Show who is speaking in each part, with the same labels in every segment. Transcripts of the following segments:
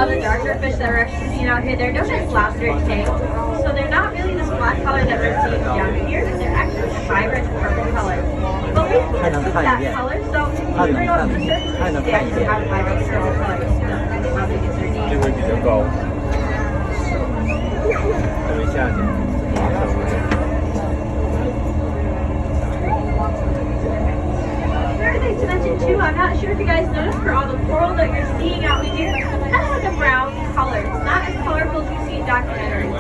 Speaker 1: of the darker fish that we're actually seeing out here, they're known as lavender tangs. So they're not really this black color that we're seeing down here. They're actually a vibrant purple color. But we can't see that color, so we're going to the surface of the tanks to have vibrant purple color. That's how they get their name.
Speaker 2: 这会比较高。这位下去，马上过去。
Speaker 1: Another thing to mention too, I'm not sure if you guys noticed, for all the coral that you're seeing out here, kind of like a brown color. It's not as colorful as you see in documentaries.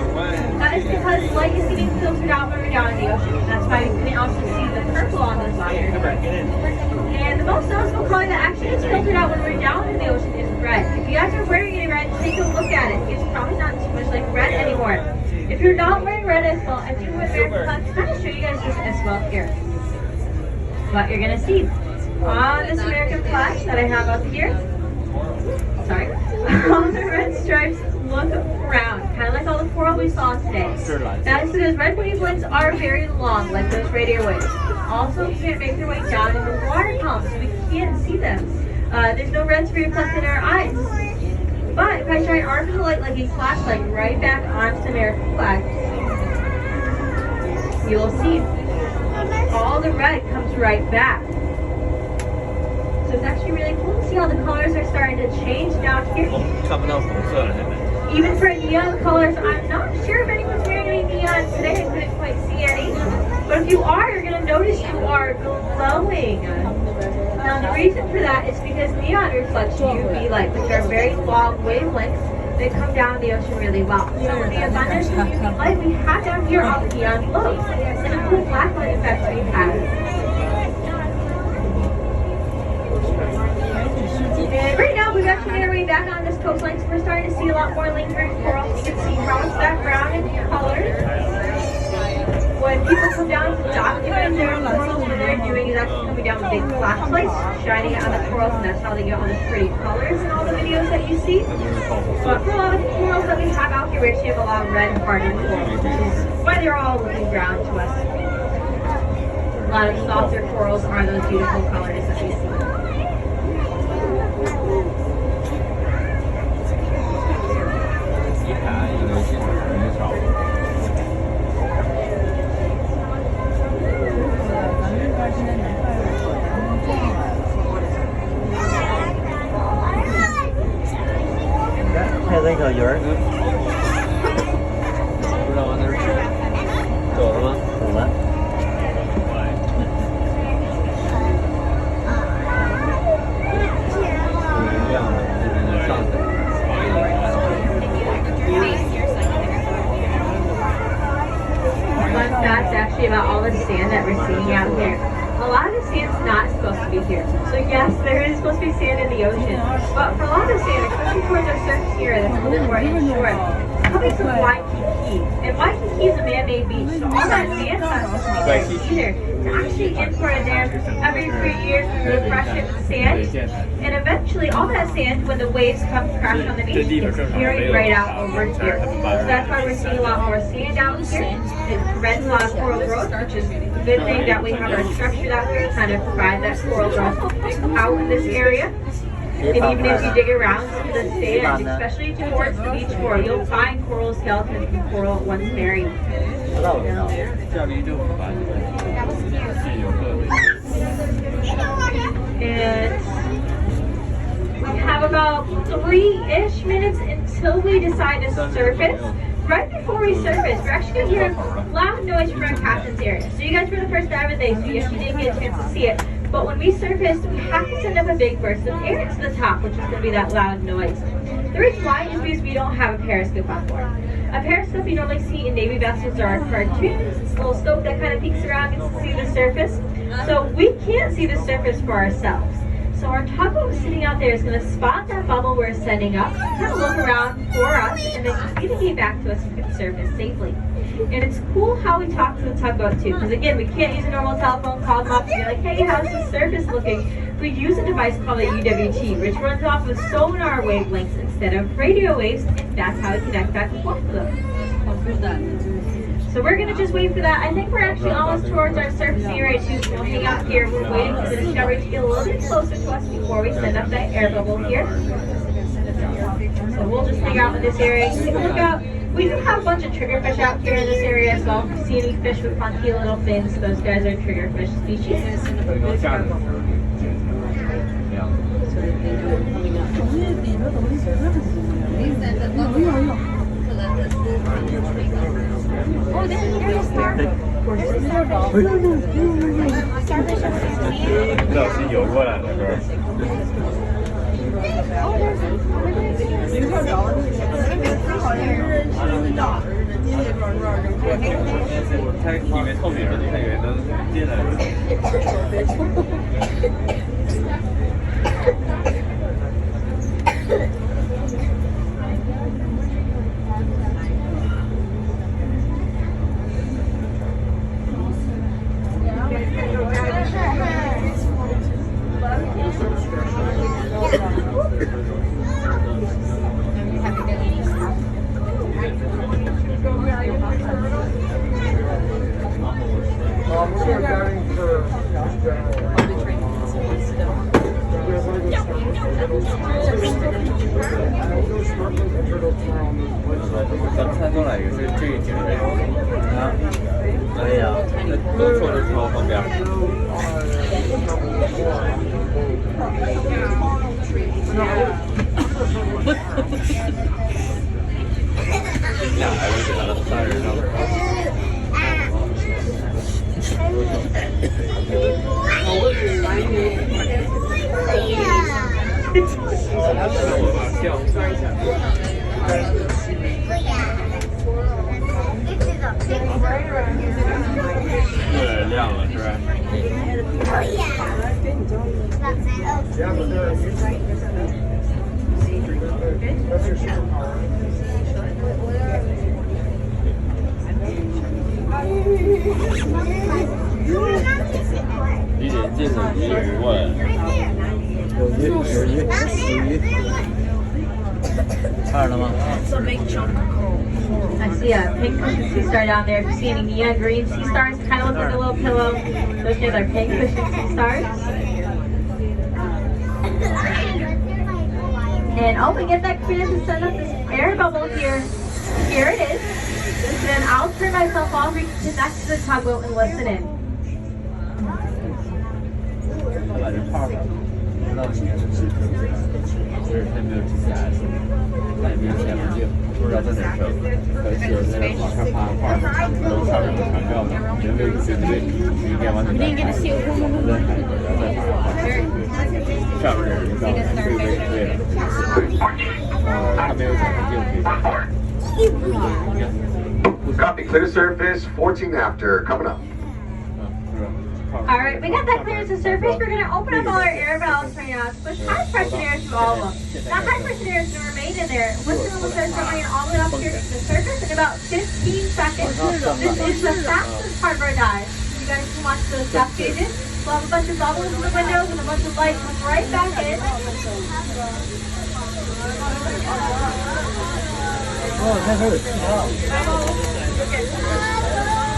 Speaker 1: That is because light is getting filtered out when we're down in the ocean. That's why you can also see the purple on this water. And the most noticeable color that actually gets filtered out when we're down in the ocean is red. If you guys are wearing any red, take a look at it. It's probably not too much like red anymore. If you're not wearing red as well, I do wear American flag to kind of show you guys this as well here. What you're gonna see on this American flag that I have up here, sorry, all the red stripes look brown, kind of like all the coral we saw today. That is because red wavelengths are very long, like those radio waves. Also, can't make their way down in the water column, so we can't see them. There's no red to be reflected in our eyes. But if I shine artificial light like a flashlight right back onto the American flag, you will see all the red comes right back. So it's actually really cool to see how the colors are starting to change down here. Even for neon colors, I'm not sure if anyone's wearing any neon today. I couldn't quite see any. But if you are, you're going to notice you are glowing. Now the reason for that is because neon reflects UV light, which are very long wavelengths that come down the ocean really well. So with the abundance of UV light we have down here on the neon glows, and a cool black light effect we have. And right now we've actually made our way back on this coastline, so we're starting to see a lot more lingering corals. You can see from that brown in color. When people come down to document their corals, what they're doing is actually coming down with big flashlights, shining it on the corals, and that's how they get all the pretty colors in all the videos that you see. But for a lot of the corals that we have out here, we actually have a lot of red hardened corals, which is why they're all looking brown to us. A lot of softer corals are those beautiful colors that we see. About all the sand that we're seeing out here. A lot of the sand's not supposed to be here. So yes, there is supposed to be sand in the ocean. But for a lot of the sand, especially towards our surface area that's a little bit more inshore, it's coming from Waikiki. And Waikiki is a man-made beach, so all that sand's not supposed to be here either. It's actually imported there. Every 3 years we refresh it with sand. And eventually all that sand, when the waves come crash on the beach, it's carried right out over here. So that's why we're seeing a lot more sand out here. It prevents a lot of coral growth, which is a good thing that we have our structure out here to kind of provide that coral growth out in this area. And even if you dig around the sand, especially towards the beach coral, you'll find coral skeletons from coral once buried. And we have about 3-ish minutes until we decide to surface. Right before we surface, we're actually going to hear loud noise from our captain's area. So you guys were the first diver today, so yes, you didn't get a chance to see it. But when we surfaced, we have to send up a big burst of air to the top, which is going to be that loud noise. The reason why is because we don't have a periscope on board. A periscope you normally see in Navy vessels or cartoons. It's a little scope that kind of peeks around and gets to see the surface. So we can't see the surface for ourselves. So our tugboat sitting out there is going to spot that bubble we're sending up, kind of look around for us, and then communicate back to us if we can surface safely. And it's cool how we talk to the tugboat too, because again, we can't use a normal telephone, call them up and be like, hey, how's the surface looking? We use a device called a UWT, which runs off of sonar wavelengths instead of radio waves, and that's how we connect back and forth with them. So we're going to just wait for that. I think we're actually almost towards our surfacing area too, so we'll hang out here. We're waiting for the discovery to get a little bit closer to us before we send up that air bubble here. So we'll just hang out in this area, take a look out. We do have a bunch of triggerfish out here in this area as well. If you see any fish with funky little fins, those guys are triggerfish species.
Speaker 2: 下着的时候这样子。
Speaker 1: Oh, this is very starfish.
Speaker 2: 不小心游过来了，这儿。它以为透明的，它以为能进来。咱们参观了一个是这个景点啊，哎呀，那都说的超方便。俩还是给了3人上。对，亮了是吧？离得近的鱼也过来了。有鱼。看着了吗？
Speaker 1: I see a pink cushion sea star down there. If you see any neon green sea stars, kind of look like a little pillow. Those guys are pink cushion sea stars. And oh, we get that clearance to send up this air bubble here. Here it is. And then I'll turn myself off. We can sit next to the tugboat and listen in.
Speaker 2: 把这泡上，知道你是是就是它没有 GPS， 它也没有显微镜，不知道在哪儿升。可是有在网上发画，楼上面有传票的，人为绝对1点往里面拍，在海边再发画，上面人到对对对了，它没有显微镜可以拍。
Speaker 3: Copy. Clear surface. 14 after. Coming up.
Speaker 1: All right, we got that clearance to surface. We're going to open up all our air valves right now to push high pressure air through all of them. That high pressure air is going to remain in there. What's going to look like coming all the way up here to the surface in about 15 seconds. This is the fastest part of our dive. You guys can watch those depth gauges. We'll have a bunch of bubbles in the windows and a bunch of light come right back in.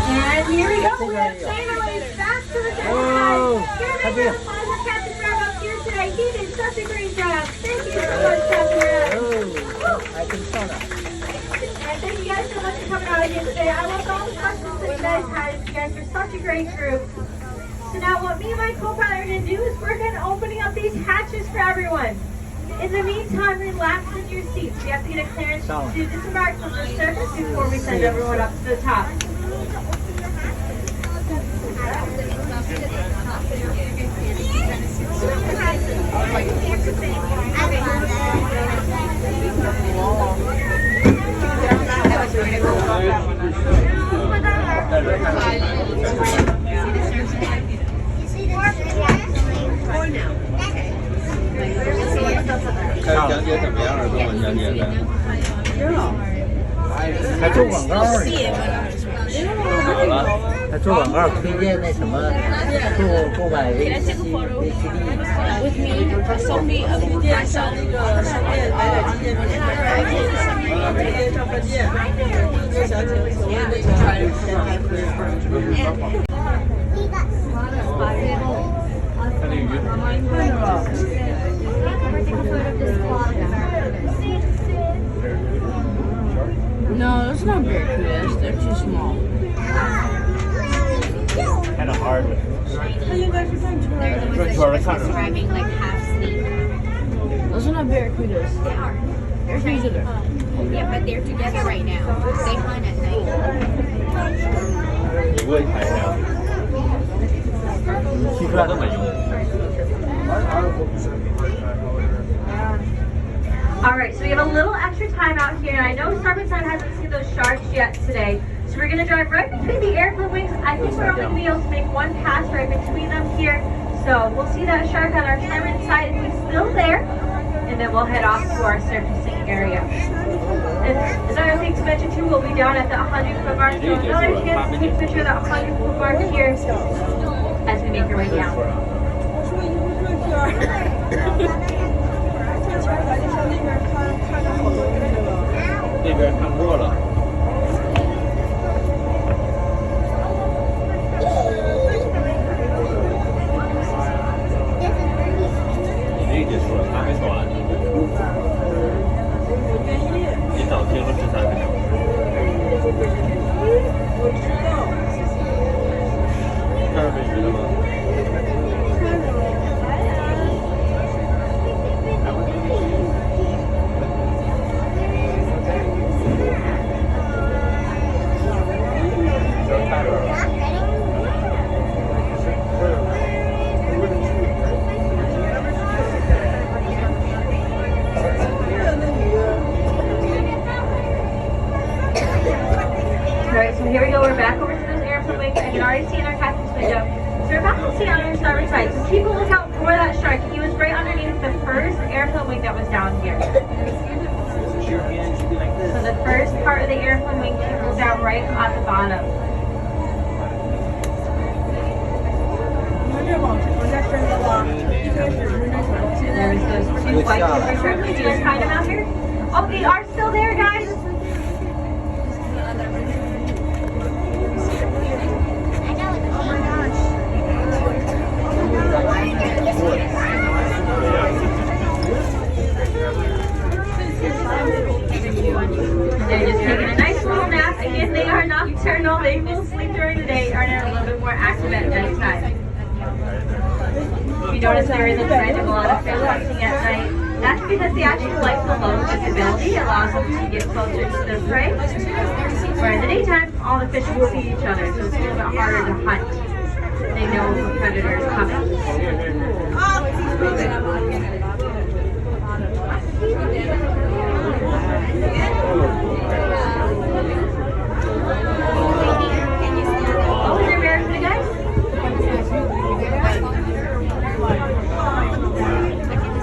Speaker 1: And here we go. We have sailors back to the deck. Here we go. Captain Rob up here today. He did such a great job. Thank you so much, Captain Rob. And thank you guys so much for coming out again today. I loved all the questions that you guys had. You guys are such a great group. So now what me and my co-pilot are going to do is we're going to opening up these hatches for everyone. In the meantime, relax in your seats. We have to get a clearance to disembark from the surface before we send everyone up to the top.
Speaker 4: Or no.
Speaker 2: 看讲解怎么样了？跟我讲解的。
Speaker 5: 还做广告呢，
Speaker 2: 好了，
Speaker 5: 还做广告推荐那什么，购买 VCD。With
Speaker 4: me, Sophie of
Speaker 6: 店上那个商店买点纪念品，这些照片店，就想请所谓那个前台可以。
Speaker 2: 看那鱼。
Speaker 4: Those are not barracudas. They're too small.
Speaker 2: Kind of hard.
Speaker 6: 它应该是转圈儿的。
Speaker 2: 转圈儿的看着。
Speaker 4: Describing like half sleep. Those are not barracudas. They are. They're together. Yeah, but they're together right now. They hunt at night.
Speaker 2: 你问一下呀。汽车那么用。
Speaker 1: Alright, so we have a little extra time out here, and I know Starboard Side hasn't seen those sharks yet today. So we're going to drive right between the airplane wings. I think we're only going to be able to make one pass right between them here. So we'll see that shark on our starboard side if he's still there, and then we'll head off to our surfacing area. And another thing to mention too, we'll be down at the 100-foot mark. So another chance to take a picture of that 100-foot mark here as we make our way down.
Speaker 6: 我说一个转圈儿。转圈儿咱就上那边看着好东西了。
Speaker 2: 那边看过了。你这结束了，他没说完。
Speaker 6: 我愿意。
Speaker 2: 你早听了13分钟。
Speaker 6: 我知道。
Speaker 2: 这儿没鱼了吗？
Speaker 1: Alright, so here we go. We're back over to those airplane wings. I can already see in our captain's window. So we're about to see on our starboard side. So keep a lookout for that shark. He was right underneath the first airplane wing that was down here. So the first part of the airplane wing goes down right at the bottom.
Speaker 6: 你看这往下伸的话，一开始是那什么？现在
Speaker 1: There's those two white super sharks. Do you guys find them out here? Oh, they are still there, guys. They're just taking a nice little nap. Again, they are nocturnal. They will sleep during the day, are a little bit more active at nighttime. You notice there is a trend of a lot of fish hunting at night. That's because they actually like the low visibility. It allows them to get closer to their prey. Where in the daytime, all the fish will see each other, so it's a little bit harder to hunt. They know if a predator is coming. Oh, is there barracuda, guys?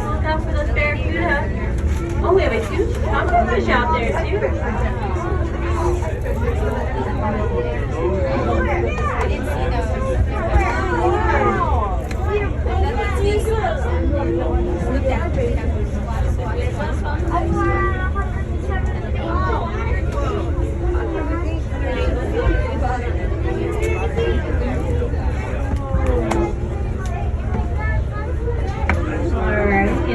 Speaker 1: Look out for those barracuda. Oh, we have a huge pufferfish out there, too.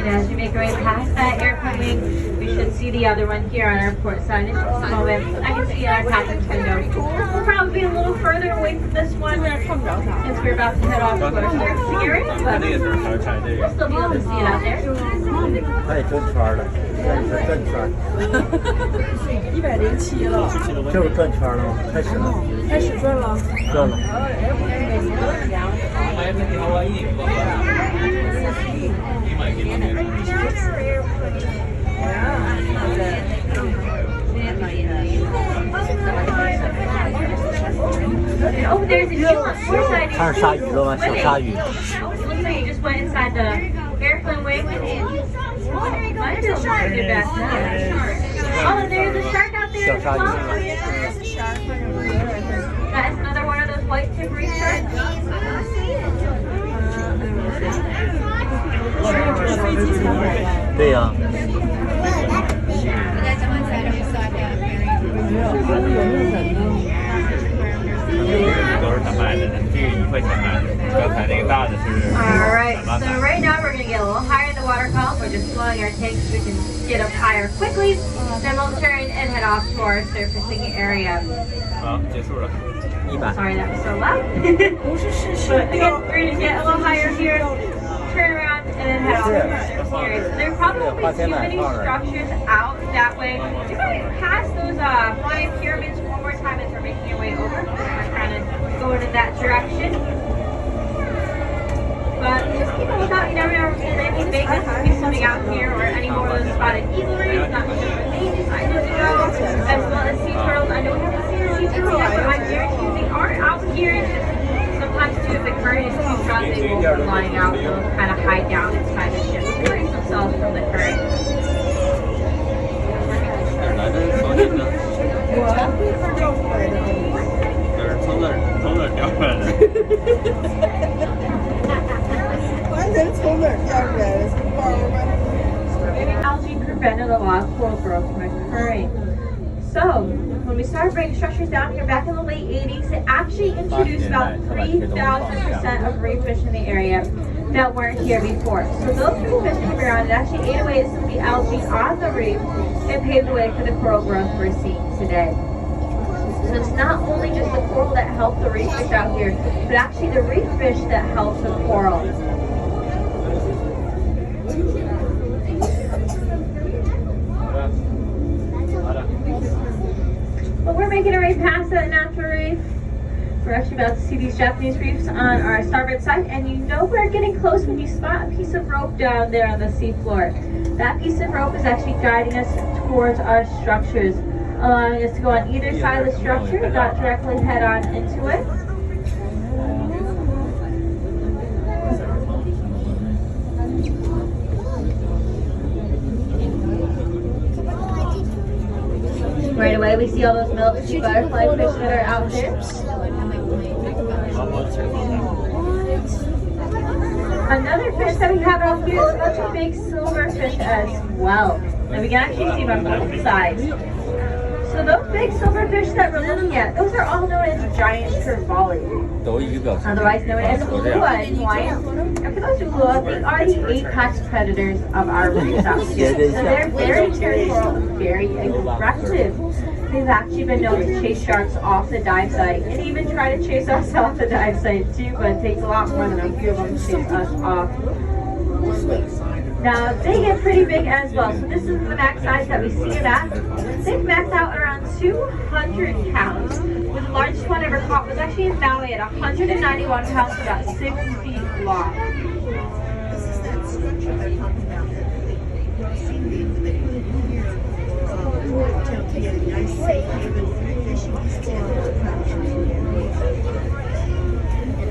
Speaker 1: As we make our way past that airplane wing, we should see the other one here on our port side in just a moment. I can see in our captain's window. We'll probably be a little further away from this one since we're about to head off to our surfacing area, but we'll still be able to see it out there.
Speaker 5: 它也转圈儿了，转圈儿，
Speaker 6: 107了，
Speaker 5: 就是转圈儿了吗？开始了，
Speaker 6: 开始转了。
Speaker 5: 转了。
Speaker 1: Oh, there's a deal on port side.
Speaker 5: 看着鲨鱼了吗？小鲨鱼。
Speaker 1: Oh, it looks like you just went inside the airplane wing. Might be able to get back now. Oh, and there's a shark out there as well. That's another one of those white tippery sharks.
Speaker 5: 对呀。
Speaker 2: 都是他卖的，这个1块钱卖的，刚才那个大的是。
Speaker 1: Alright, so right now we're going to get a little higher in the water column. We're just flowing our tanks so we can get up higher fire quickly, then we'll turn and head off to our surfacing area.
Speaker 2: 好，结束了。100。
Speaker 1: Sorry that was so loud. But again, we're gonna get a little higher here, turn around, and then head off to the surface area. So there probably won't be too many structures out that way. We're going to pass those Mayan pyramids one more time as we're making our way over. We're kind of going in that direction. But just keep a lookout. You never know if there's anything big that's going to be swimming out here, or any more of those spotted eagle rays. Not sure where they decided to go, as well as sea turtles. I know we haven't seen a sea turtle yet, but I guarantee you they are out here. It's just sometimes too, if the current is too strong, they won't be flying out. They'll kind of hide down inside the ship, separate themselves from the current.
Speaker 2: 哪儿来的毛巾呢？
Speaker 6: 我这儿掉出来的。
Speaker 2: 从哪儿掉出来的？
Speaker 6: 完全从哪儿掉出来的？从包吗？
Speaker 1: Algae prevented a lot of coral growth from occurring. So, when we started bringing structures down here back in the late 80s, it actually introduced about 3,000% of reef fish in the area that weren't here before. So those reef fish came around and actually ate away some of the algae on the reef and paved the way for the coral growth we're seeing today. So it's not only just the coral that helped the reef fish out here, but actually the reef fish that helped the coral. But we're making our way past that natural reef. We're actually about to see these Japanese reefs on our starboard side, and you know we're getting close when you spot a piece of rope down there on the seafloor. That piece of rope is actually guiding us towards our structures, allowing us to go on either side of the structure, not directly head on into it. Right away, we see all those milkweed butterfly fish that are out there. Another fish that we have out here is such a big silverfish as well. And we can actually see them on both sides. So those big silverfish that we're looking at, those are all known as giant trevally,
Speaker 2: 抖一个表情。
Speaker 1: otherwise known as glua in Hawaiian. And for those who glua, they are the apex predators of our reefs out here. So they're very territorial and very aggressive. They've actually been known to chase sharks off the dive site and even try to chase us off the dive site too, but it takes a lot more than a few of them to chase us off. Now, they get pretty big as well. So this is the max size that we see it at. They've maxed out at around 200 pounds. With the largest one ever caught was actually in Maui at 191 pounds, about 6 feet long.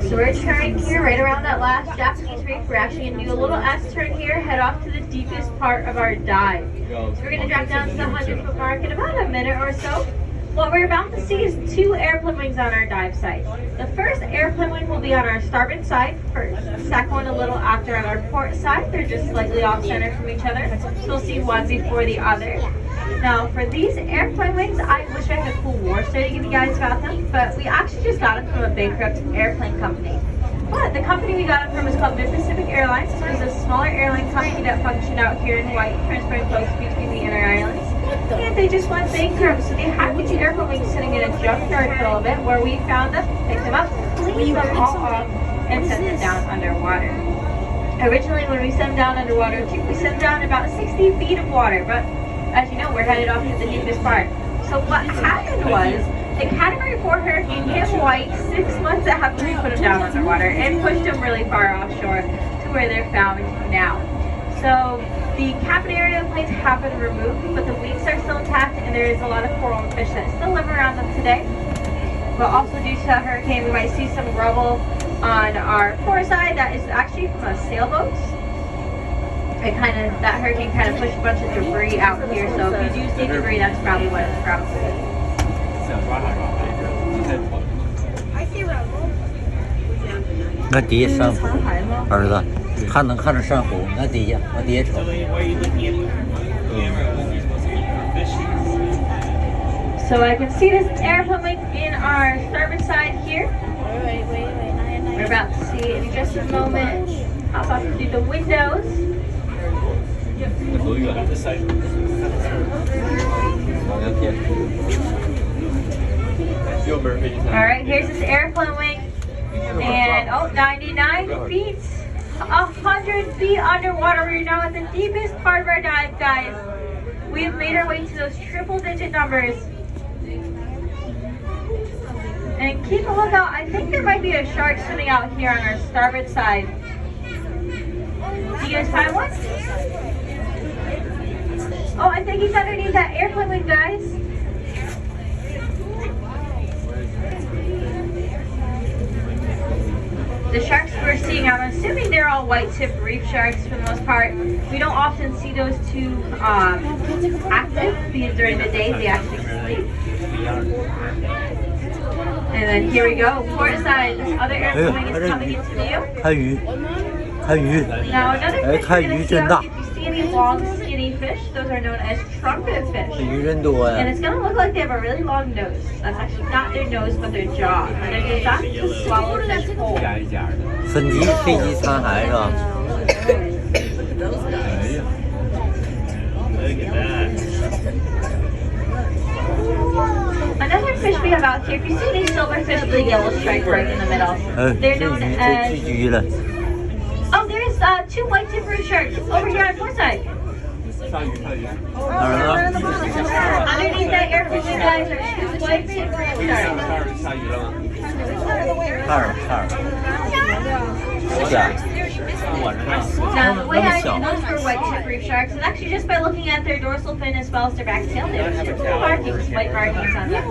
Speaker 1: So we're turning here right around that last Japanese reef. We're actually going to do a little S-turn here, head off to the deepest part of our dive. So we're going to drop down to the 100-foot mark in about a minute or so. What we're about to see is 2 airplane wings on our dive site. The first airplane wing will be on our starboard side first. The second one a little after on our port side. They're just slightly off-center from each other. So we'll see one before the other. Now, for these airplane wings, I wish I had a cool war story to give you guys about them, but we actually just got them from a bankrupt airplane company. But the company we got them from is called Mid-Pacific Airlines. It was a smaller airline company that functioned out here in Hawaii, transporting folks between the inner islands. And they just went bankrupt, so they had these airplane wings sitting in a junkyard for a little bit, where we found them, picked them up, cleaned them all off, and sent them down underwater. Originally, when we sent them down underwater, we sent them down about 60 feet of water, but as you know, we're headed off to the deepest part. So what happened was, the Category 4 hurricane hit Hawaii 6 months after we put them down underwater and pushed them really far offshore to where they're found now. So the cabin area of the planes have been removed, but the wings are still intact, and there is a lot of coral and fish that still live around them today. But also due to the hurricane, we might see some rubble on our port side that is actually from a sailboat. That hurricane kind of pushed a bunch of debris out here, so if you do see debris, that's probably what it's from.
Speaker 5: 那底下珊瑚，儿子，能看着珊瑚，那底下往底下瞅。
Speaker 1: So I can see this airplane wing in our starboard side here. We're about to see in just a moment. Hop up through the windows.
Speaker 2: 看多远？好像天。右边飞机场。
Speaker 1: All right, here's this airplane wing. And, 99 feet, 100 feet underwater. We're now at the deepest part of our dive, guys. We have made our way to those triple-digit numbers. And keep a lookout. I think there might be a shark swimming out here on our starboard side. Do you guys find one? Oh, I think he's underneath that airplane wing, guys. The sharks we're seeing, I'm assuming they're all white-tip reef sharks for the most part. We don't often see those two active because during the day they actually sleep. And then here we go, port side. This other airplane is coming into view.
Speaker 5: 看鱼，看鱼，
Speaker 1: Now another fish
Speaker 5: 看
Speaker 1: you're
Speaker 5: 鱼
Speaker 1: gonna
Speaker 5: 真
Speaker 1: see
Speaker 5: 大
Speaker 1: out, if you see any long, skinny fish, those are known as trumpet fish.
Speaker 5: 鱼真多
Speaker 1: And
Speaker 5: 呀。
Speaker 1: it's gonna look like they have a really long nose. That's actually not their nose, but their jaw. And they're designed to swallow fish whole.
Speaker 2: 加一家的。
Speaker 5: 粉级飞机残骸是吧？
Speaker 1: Another fish we have out here, if you see these silverfish with the yellow stripe right in the middle,
Speaker 5: 嗯，这
Speaker 1: they're known
Speaker 5: 鱼
Speaker 1: as...
Speaker 5: 这居了。
Speaker 1: Oh, there's two white tip reef sharks over here on port side.
Speaker 2: 鲨鱼，鲨鱼。
Speaker 5: 哪儿呢？
Speaker 1: Underneath that airplane, you guys are two white tip reef sharks.
Speaker 2: 鲨鱼了吗？
Speaker 5: 看儿看儿。不是啊，
Speaker 1: Now, the way I know those were white tip reef sharks is actually just by looking at their dorsal fin as well as their back tail. They have two little markings, white markings on them.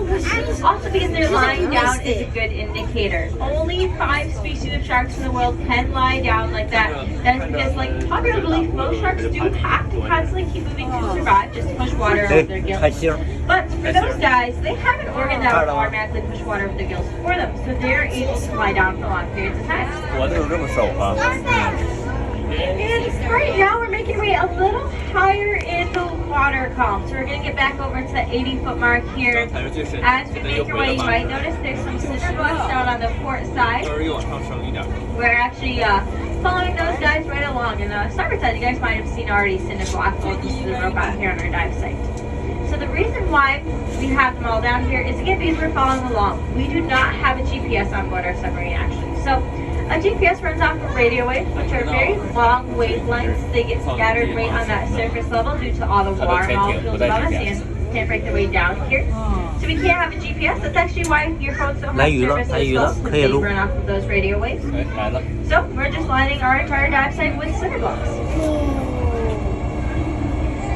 Speaker 1: Also, because they're lying down is a good indicator. Only 5 species of sharks in the world can lie down like that. That is because, like popular belief, most sharks do have to constantly keep moving to survive, just to push water over their
Speaker 5: 哎，
Speaker 1: gills.
Speaker 5: 看星。
Speaker 1: But for those guys, they have an organ that will automatically push water over their gills for them, so they're able to lie down for long periods of time.
Speaker 2: 活的有这么瘦啊？
Speaker 1: And right now we're making our way a little higher in the water column. So we're going to get back over to the 80-foot mark here. As we make our way, you might notice there's some cinder blocks down on the port side. We're actually following those guys right along. And the starboard side, you guys might have seen already cinder blocks all through the rope out here on our dive site. So the reason why we have them all down here is again because we're following along. We do not have a GPS on board our submarine actually. So a GPS runs off of radio waves, which are very long wavelengths. They get scattered right on that surface level due to all the water molecules above us and can't break their way down here. So we can't have a GPS. That's actually why your phones don't have service as well, since they run off of those radio waves.
Speaker 2: 来了。
Speaker 1: So we're just lining our entire dive site with cinder blocks.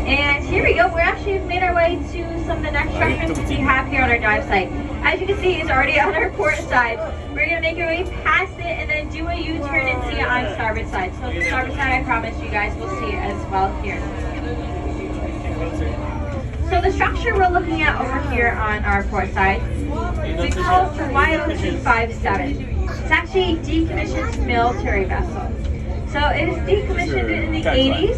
Speaker 1: And here we go. We're actually made our way to some of the next structures we have here on our dive site. As you can see, it's already on our port side. We're going to make our way past it and then do a U-turn and see it on starboard side. So the starboard side, I promise you guys will see it as well here. So the structure we're looking at over here on our port side, we call it the YO257. It's actually a decommissioned military vessel. So it was decommissioned in the 80s.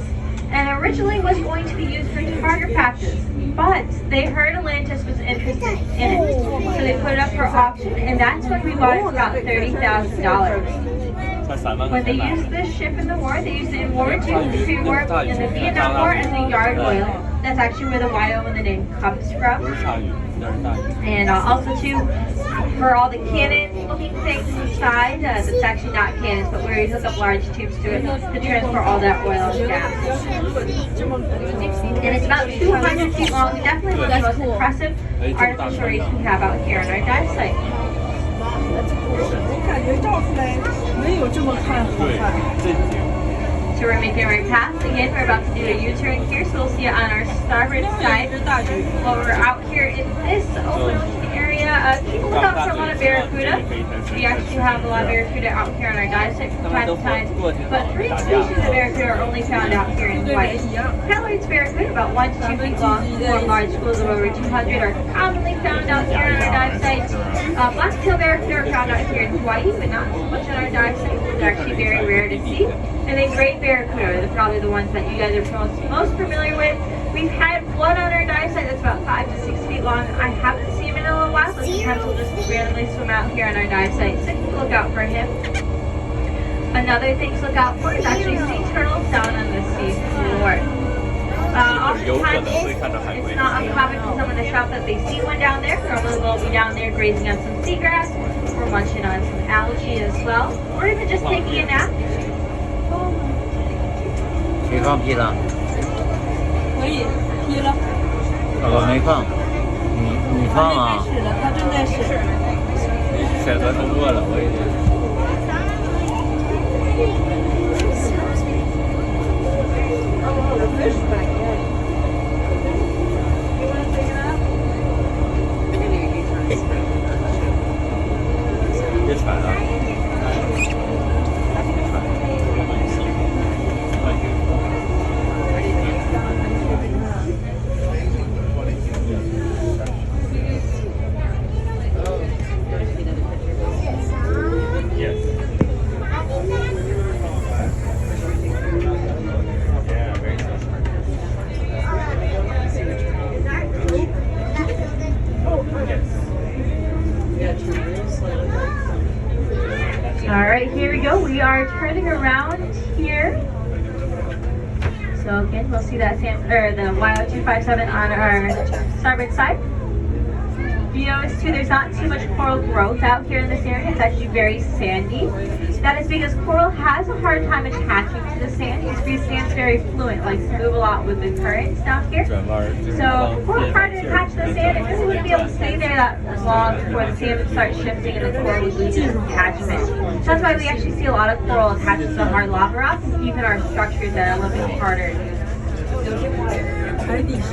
Speaker 1: And originally was going to be used for target practice, but they heard Atlantis was interested in it, so they put it up for auction, and that's when we bought it for about $30,000. When they used this ship in the war, they used it in World War II, pre-war, in the Vietnam War, as a yard oil. That's actually where the YO and the name comes from. And also too, for all the cannon looking things inside, that's actually not cannons, but where you hook up large tubes to it to transfer all that oil and gas. And it's about 200 feet long. Definitely one of the most impressive artificial reefs we have out here on our dive site.
Speaker 6: 我感觉照出来没有这么看好看。
Speaker 1: So we're making our way past. Again, we're about to do a U-turn here, so we'll see it on our starboard side. While we're out here in this open area, keep a lookout for a lot of barracuda. We actually have a lot of barracuda out here on our dive site from time to time. But 3 species of barracuda are only found out here in Hawaii. Peloid's barracuda, about 1 to 2 feet long, 4 large schools of over 200 are commonly found out here on our dive site. Black-tailed barracuda are found out here in Hawaii, but not so much on our dive site. They're actually very rare to see. And then great barracuda are probably the ones that you guys are most familiar with. We've had one on our dive site that's about 5 to 6 feet long. I haven't seen him in a little while, but sometimes we'll just randomly swim out here on our dive site. So keep a lookout for him. Another thing to look out for is actually sea turtles down on the sea floor. Oftentimes, it's not uncommon for someone to shout that they see one down there. Normally they'll be down there grazing on some seagrass or munching on some algae as well, or even just taking a nap.
Speaker 5: 谁放屁了？
Speaker 6: 可以批了。
Speaker 5: 我没放，你放啊？
Speaker 6: 开始了，他正在审。
Speaker 2: 选择通过了，我已经。别喘了。
Speaker 1: All right, here we go. We are turning around here. So again, we'll see that the YO257 on our starboard side. You notice too, there's not too much coral growth out here in this area. It's actually very sandy. That is because coral has a hard time attaching to the sand. Because sand's very fluent, likes to move a lot with the currents down here. So coral hard to attach to the sand. It really wouldn't be able to stay there that long before the sand would start shifting and the coral would lose its attachment. So that's why we actually see a lot of coral attached to the hard lava rocks, even our structures that are a little bit harder.
Speaker 6: 海底生。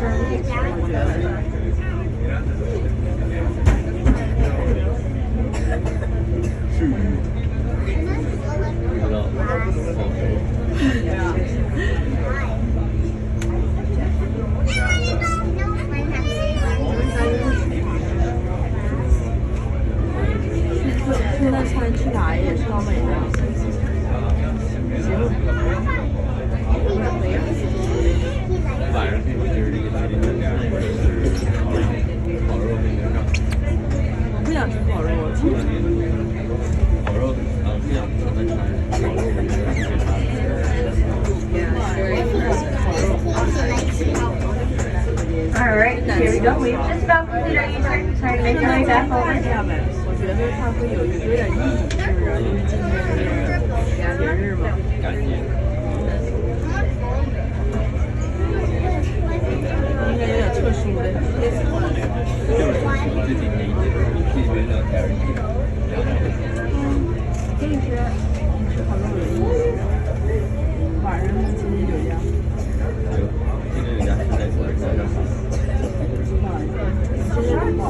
Speaker 6: 现在餐去哪也是老美的。
Speaker 2: 晚上可以就是这个餐厅这样，或者是烤肉那个上。
Speaker 6: 我不想吃烤肉，我吃
Speaker 2: 烤肉不想吃那吃烤肉我觉得是
Speaker 1: All right, here we go. We've just about completed our U-turn. Sorry to make your way back home.
Speaker 6: 我觉得它会有点意义，是不是？因为今天是节日嘛。
Speaker 2: 感谢。
Speaker 6: 应该有点特殊的。
Speaker 2: 就是最近的一节拒绝了凯尔伊。
Speaker 6: 可以吃烤肉有意思。晚上今天有家。
Speaker 2: 今天有家是在做的，在这儿。
Speaker 6: 今天很饱。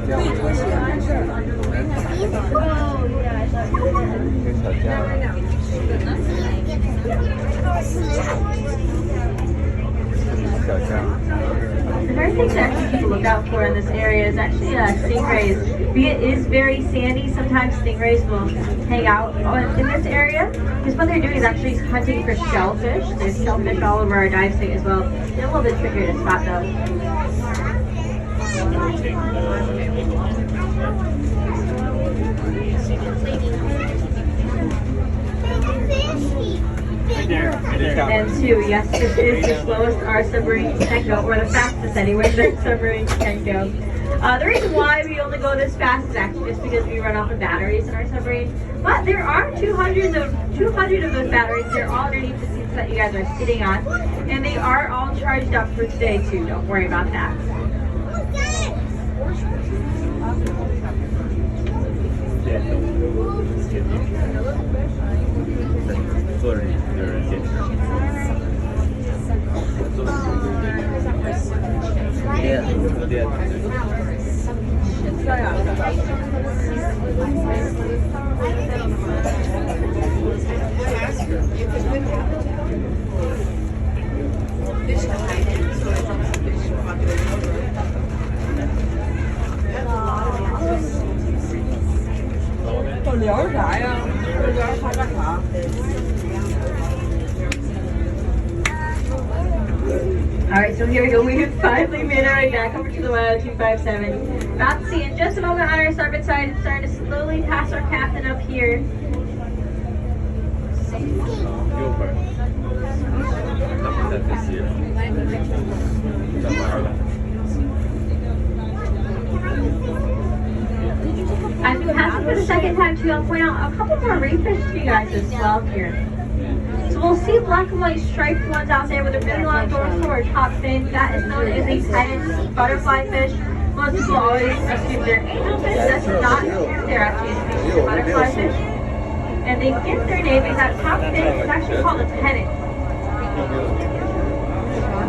Speaker 6: 可以脱鞋，没事儿。
Speaker 1: The very thing to actually keep a lookout for in this area is actually stingrays. It is very sandy. Sometimes stingrays will hang out in this area because what they're doing is actually hunting for shellfish. There's shellfish all over our dive site as well. They're a little bit trickier to spot though. And two, yes, this is the slowest our submarine can go, or the fastest anyway, the submarine can go. The reason why we only go this fast is actually just because we run off of batteries in our submarine. But there are 200 of those batteries. They're all underneath the seats that you guys are sitting on. And they are all charged up for today too. Don't worry about that.
Speaker 6: Fish hiding, so I dropped some fish population. 我聊啥呀？我聊他干啥？
Speaker 1: Alright, so here we go. We have finally made our way back over to the YO257. About to see in just a moment on our starboard side. It's starting to slowly pass our captain up here. As we pass it for the second time too, I'll point out a couple more reef fish to you guys as well here. So we'll see black and white striped ones out there with a really long dorsal or top fin. That is known as a Titan's butterfly fish. Most people always assume they're angelfish. That's not true. They're actually a species of butterfly fish. And they get their name because that top fin is actually called a tenon.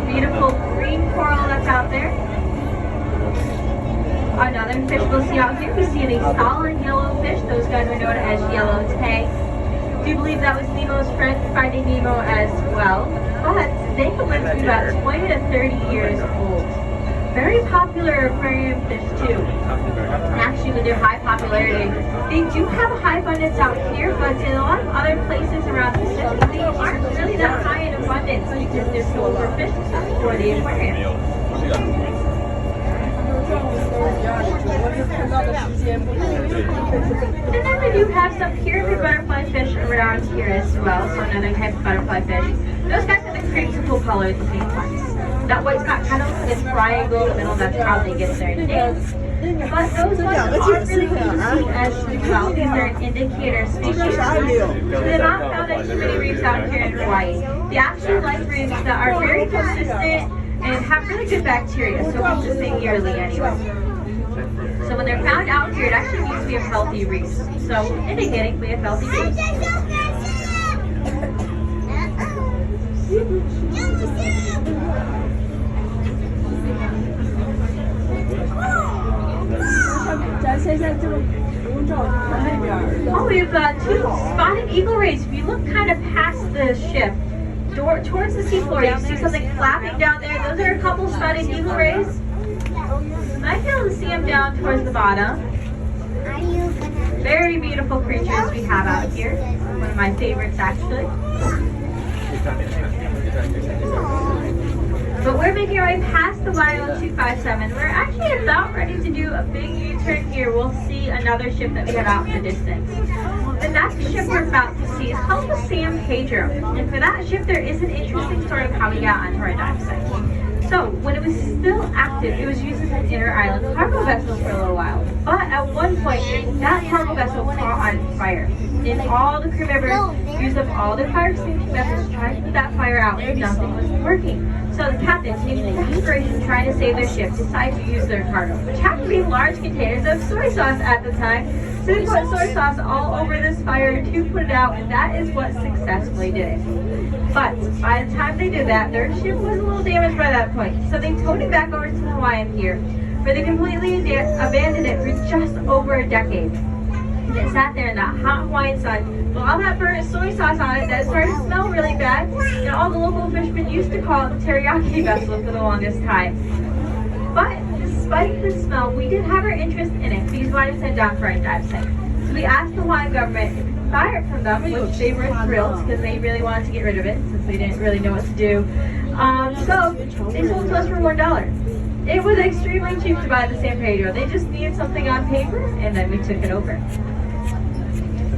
Speaker 1: Beautiful green coral that's out there. Another fish we'll see out here, we see a solid yellow fish. Those guys are known as yellowtail. I do believe that was Nemo's friend, Finding Nemo, as well. But they can live to be about 20 to 30 years old. Very popular aquarium fish too. Actually, with their high popularity, they do have a high abundance out here, but in a lot of other places around the Pacific, they aren't really that high in abundance because they're so overfished for the aquarium. And then we do have some pure butterfly fish around here as well, so another type of butterfly fish. Those guys have the creamsicle color, the pink ones. That white's got kind of like a triangle in the middle, that's how they get their name. But those ones are really interesting as well. These are an indicator species. So they're not found in too many reefs out here in Hawaii. They actually like reefs that are very consistent and have really good bacteria, so consistent yearly anyway. So when they're found out here, it actually means we have healthy reefs. So indicating we have healthy reefs. Oh, we've got two spotted eagle rays. If you look kind of past the ship, towards the seafloor, you see something flapping down there. Those are a couple spotted eagle rays. I can be able to see them down towards the bottom. Very beautiful creatures we have out here. One of my favorites, actually. But we're making our way past the YO257. We're actually about ready to do a big U-turn here. We'll see another ship that we have out in the distance. The next ship we're about to see is called the San Pedro. And for that ship, there is an interesting story of how we got onto our dive site. So, when it was still active, it was used as an inter-island cargo vessel for a little while. But at one point, that cargo vessel caught on fire. And all the crew members used up all their fire extinguishing methods trying to put that fire out, and nothing was working. So the captains, in desperation trying to save their ship, decided to use their cargo, which happened to be large containers of soy sauce at the time. So they put soy sauce all over this fire to put it out, and that is what successfully did it. But by the time they did that, their ship was a little damaged by that point. So they towed it back over to the Hawaiian Pier, where they completely abandoned it for just over a decade. And it sat there in that hot Hawaiian sun with all that burnt soy sauce on it that started to smell really bad. And all the local fishermen used to call it the teriyaki vessel for the longest time. But despite the smell, we did have our interest in it because we wanted to send down for our dive site. So we asked the Hawaiian government if we could buy it from them, which they were thrilled because they really wanted to get rid of it since they didn't really know what to do. So they sold to us for $1. It was extremely cheap to buy the San Pedro. They just needed something on paper, and then we took it over.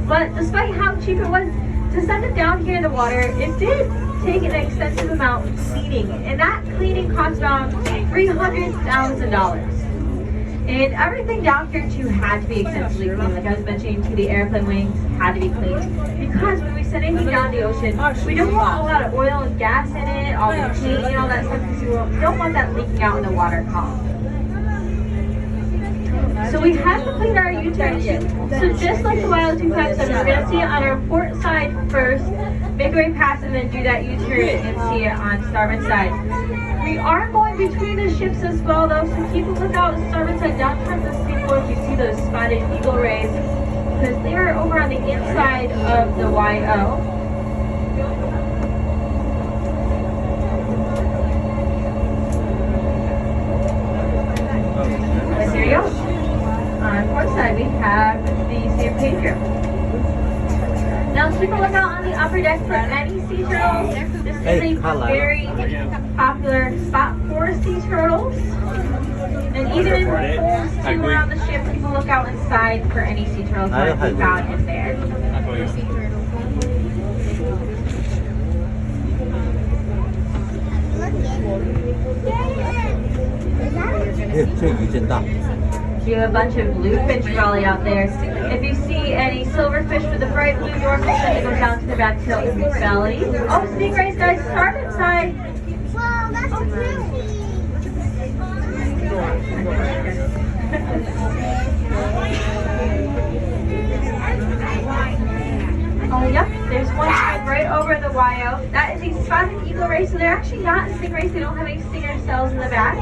Speaker 1: But despite how cheap it was, to send it down here in the water, it did take an extensive amount of cleaning, and that cleaning cost around $300,000. And everything down here too had to be extensively cleaned. Like I was mentioning, to the airplane wings had to be cleaned. Because when we send anything down the ocean, we don't want a lot of oil and gas in it, all the paint and all that stuff, because we don't want that leaking out in the water column. So we have to clean our U-turn ship. So just like the YO257, we're going to see it on our port side first, make our way past it, and then do that U-turn and see it on starboard side. We are going between the ships as well though, so keep a lookout starboard side down towards the seafloor if you see those spotted eagle rays, because they are over on the inside of the YO. But here you go. On port side we have the San Pedro. Now Now keep a lookout on the upper deck for any sea turtles. This is a very popular spot for sea turtles. And even in the pools too around the ship, keep a lookout inside for any sea turtles that might be found in there. You have a bunch of bluefish raleigh out there. If you see any silverfish with a bright blue dorsal fin that goes down to the back tail of the belly. Oh, stingrays, guys, starboard side.
Speaker 7: Wow, that's
Speaker 1: Oh, yep, there's one right over the YO. That is a spotted eagle ray, so they're actually not stingrays. They don't have any stinger cells in the back.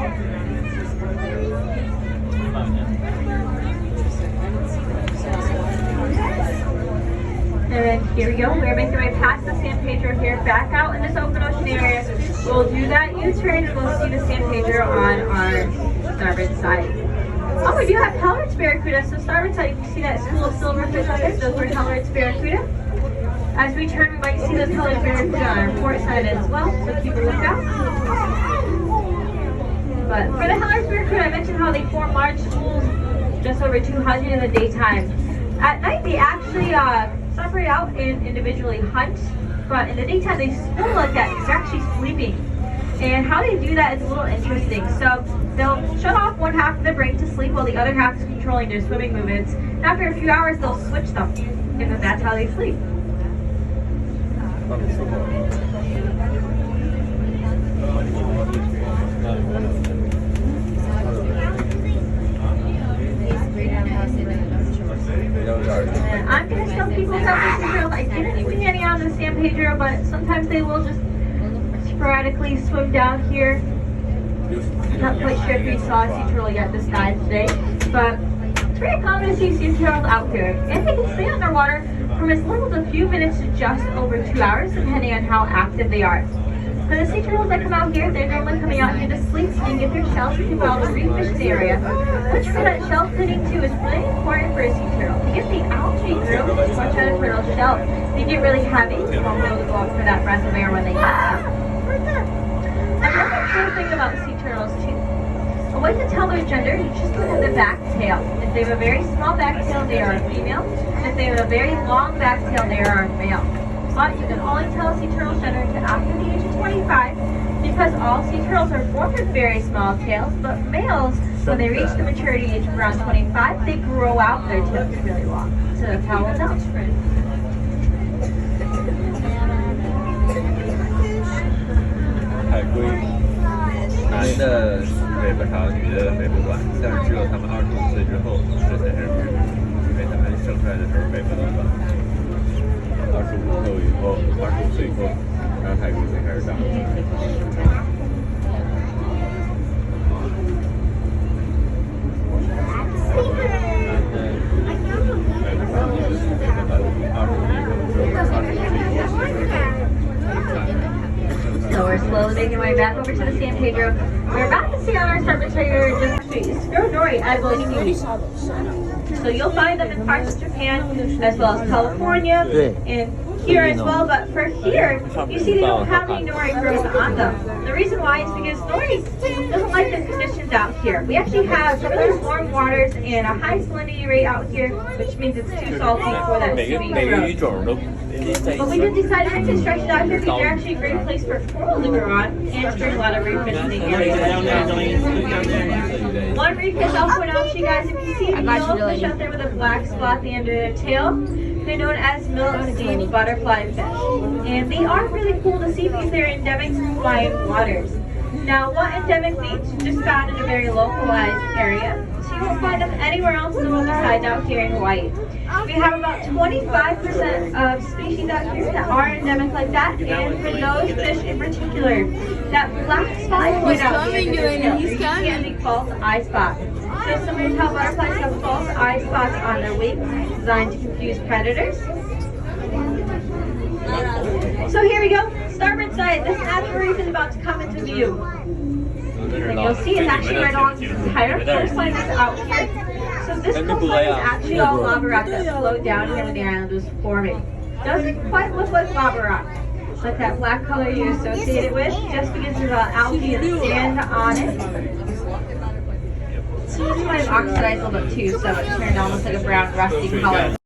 Speaker 1: And then here we go. We're making our way past the San Pedro here, back out in this open ocean area. We'll do that U-turn and we'll see the San Pedro on our starboard side. Oh, we do have Hellert's barracuda. So starboard side, you can see that school of silverfish up there. Those were Hellert's barracuda. As we turn, we might see those Hellert's barracuda on our port side as well. So keep a lookout. But for the Hellert's barracuda, I mentioned how they form large schools, just over 200 in the daytime. At night, they actually separate out and individually hunt, but in the daytime they school like that because they're actually sleeping. And how they do that is a little interesting. So they'll shut off one half of their brain to sleep while the other half is controlling their swimming movements. And after a few hours, they'll switch them, and then that's how they sleep. And I'm going to tell people about the sea turtles. I didn't see any on the San Pedro, but sometimes they will just sporadically swim down here. I'm not quite sure if we saw a sea turtle yet this dive today, but it's very common to see sea turtles out here. And they can stay underwater from as little as a few minutes to just over 2 hours, depending on how active they are. For the sea turtles that come out here, they're normally coming out here to sleep and get their shells to all the reef fish area, which for that shell cleaning too is really important for a sea turtle. To get the algae through as much out of turtle's shell, they get really heavy, so they'll be able to go up for that breath of air when they get out. Another cool thing about sea turtles too, a way to tell their gender, you just look at the back tail. If they have a very small back tail, they are a female. And if they have a very long back tail, they are a male. But you can only tell a sea turtle's gender until after the age of 25 because all sea turtles are born with very small tails, but males, when they reach the maturity age of around 25, they grow out their tails really long. So that's how we'll know.
Speaker 2: 海龟，男的尾巴长，女的尾巴短，但是只有他们25岁之后，这才是因为他们生出来的时候尾巴都短。25岁以后，然后海龟才开始长。
Speaker 1: So we're slowly making our way back over to the San Pedro. We're about to see on our starboard side just Scorodori, I believe. So you'll find them in parts of Japan as well as California and here as well. But for here, you see they don't have any nori growth on them. The reason why is because nori doesn't like the conditions out here. We actually have really warm waters and a high salinity rate out here, which means it's too salty for that swimming growth. But we did decide to stretch it out here because they're actually a great place for coral to grow on and to bring a lot of reef fish in the area. One reef fish I'll point out to you guys, if you see a fish out there with a black spot at the end of their tail, they're known as milk-steamed butterfly fish. And they are really cool to see because they're endemic to Hawaiian waters. Now, what endemic means, just found in a very localized area. So you won't find them anywhere else in the world besides out here in Hawaii. We have about 25% of species out here that are endemic like that, and for those fish in particular, that black spot I point out here, you can be false eye spot. So similar to how butterflies have false eye spots on their wings, designed to confuse predators. So here we go, starboard side. This natural reef is about to come into view. And you'll see it's actually right along this entire coastline that's out here. So this coastline is actually all lava rock that flowed down here when the island was forming. Doesn't quite look like lava rock, but that black color you associate it with just because of the algae and sand on it. This might have oxidized a little bit too, so it turned almost like a brown rusty color.